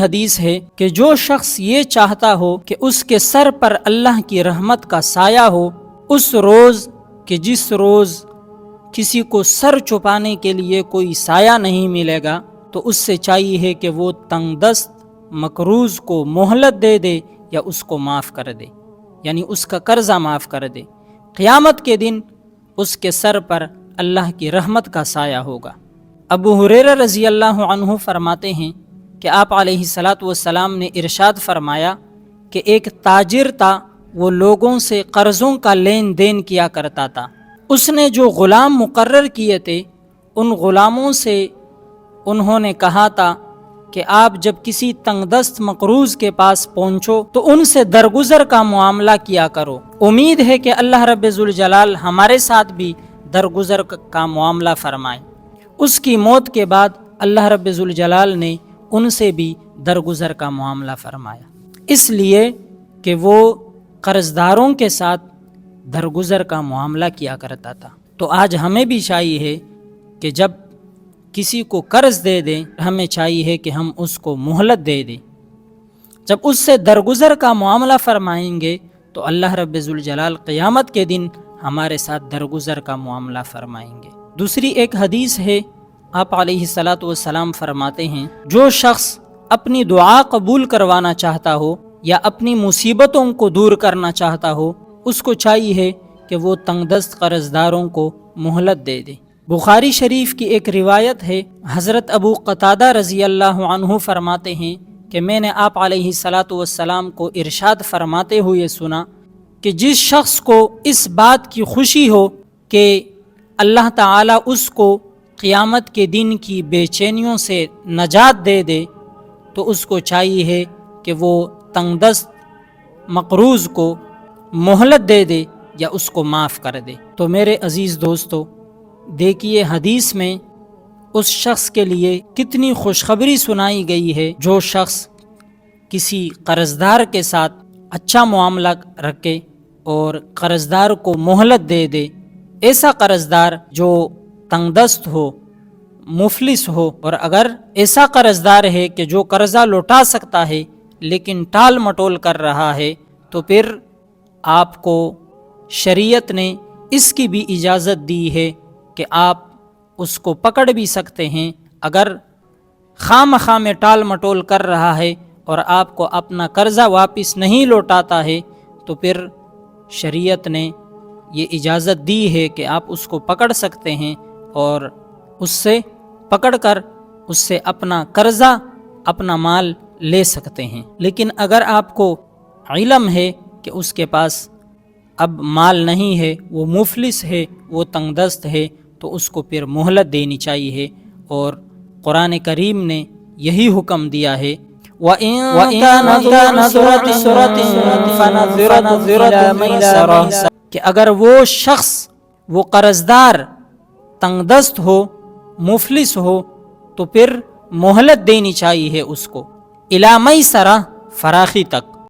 حدیث ہے کہ جو شخص یہ چاہتا ہو کہ اس کے سر پر اللہ کی رحمت کا سایہ ہو اس روز کہ جس روز کسی کو سر چھپانے کے لیے کوئی سایہ نہیں ملے گا، تو اس سے چاہیے ہے کہ وہ تنگ دست مقروض کو مہلت دے دے یا اس کو معاف کر دے، یعنی اس کا قرضہ معاف کر دے۔ قیامت کے دن اس کے سر پر اللہ کی رحمت کا سایہ ہوگا۔ ابو ہریرہ رضی اللہ عنہ فرماتے ہیں کہ آپ علیہ الصلاۃ والسلام نے ارشاد فرمایا کہ ایک تاجر تھا، وہ لوگوں سے قرضوں کا لین دین کیا کرتا تھا۔ اس نے جو غلام مقرر کیے تھے ان غلاموں سے انہوں نے کہا تھا کہ آپ جب کسی تنگ دست مقروض کے پاس پہنچو تو ان سے درگزر کا معاملہ کیا کرو۔ امید ہے کہ اللہ رب ذوالجلال ہمارے ساتھ بھی درگزر کا معاملہ فرمائے۔ اس کی موت کے بعد اللہ رب ذوالجلال نے ان سے بھی درگزر کا معاملہ فرمایا، اس لیے کہ وہ قرض داروں کے ساتھ درگزر کا معاملہ کیا کرتا تھا۔ تو آج ہمیں بھی چاہیے ہے کہ جب کسی کو قرض دے دیں ہمیں چاہیے ہے کہ ہم اس کو مہلت دے دیں۔ جب اس سے درگزر کا معاملہ فرمائیں گے تو اللہ رب ذوالجلال قیامت کے دن ہمارے ساتھ درگزر کا معاملہ فرمائیں گے۔ دوسری ایک حدیث ہے، آپ علیہ الصلاۃ والسلام فرماتے ہیں جو شخص اپنی دعا قبول کروانا چاہتا ہو یا اپنی مصیبتوں کو دور کرنا چاہتا ہو اس کو چاہیے ہے کہ وہ تنگ دست قرض داروں کو مہلت دے دے۔ بخاری شریف کی ایک روایت ہے، حضرت ابو قتادہ رضی اللہ عنہ فرماتے ہیں کہ میں نے آپ علیہ الصلاۃ والسلام کو ارشاد فرماتے ہوئے سنا کہ جس شخص کو اس بات کی خوشی ہو کہ اللہ تعالیٰ اس کو قیامت کے دن کی بے چینیوں سے نجات دے دے تو اس کو چاہیے ہے کہ وہ تنگ دست مقروض کو مہلت دے دے یا اس کو معاف کر دے۔ تو میرے عزیز دوستو، دیکھیے حدیث میں اس شخص کے لیے کتنی خوشخبری سنائی گئی ہے جو شخص کسی قرض دار کے ساتھ اچھا معاملہ رکھے اور قرض دار کو مہلت دے دے۔ ایسا قرض دار جو تنگ دست ہو، مفلس ہو، اور اگر ایسا قرض دار ہے کہ جو قرضہ لوٹا سکتا ہے لیکن ٹال مٹول کر رہا ہے تو پھر آپ کو شریعت نے اس کی بھی اجازت دی ہے کہ آپ اس کو پکڑ بھی سکتے ہیں۔ اگر خام میں ٹال مٹول کر رہا ہے اور آپ کو اپنا قرضہ واپس نہیں لوٹاتا ہے تو پھر شریعت نے یہ اجازت دی ہے کہ آپ اس کو پکڑ سکتے ہیں اور اس سے پکڑ کر اس سے اپنا قرضہ، اپنا مال لے سکتے ہیں۔ لیکن اگر آپ کو علم ہے کہ اس کے پاس اب مال نہیں ہے، وہ مفلس ہے، وہ تنگ دست ہے، تو اس کو پھر مہلت دینی چاہیے۔ اور قرآن کریم نے یہی حکم دیا ہے کہ اگر وہ شخص، وہ قرض دار تنگ دست ہو، مفلس ہو تو پھر مہلت دینی چاہیے اس کو الی میسرہ، فراخی تک۔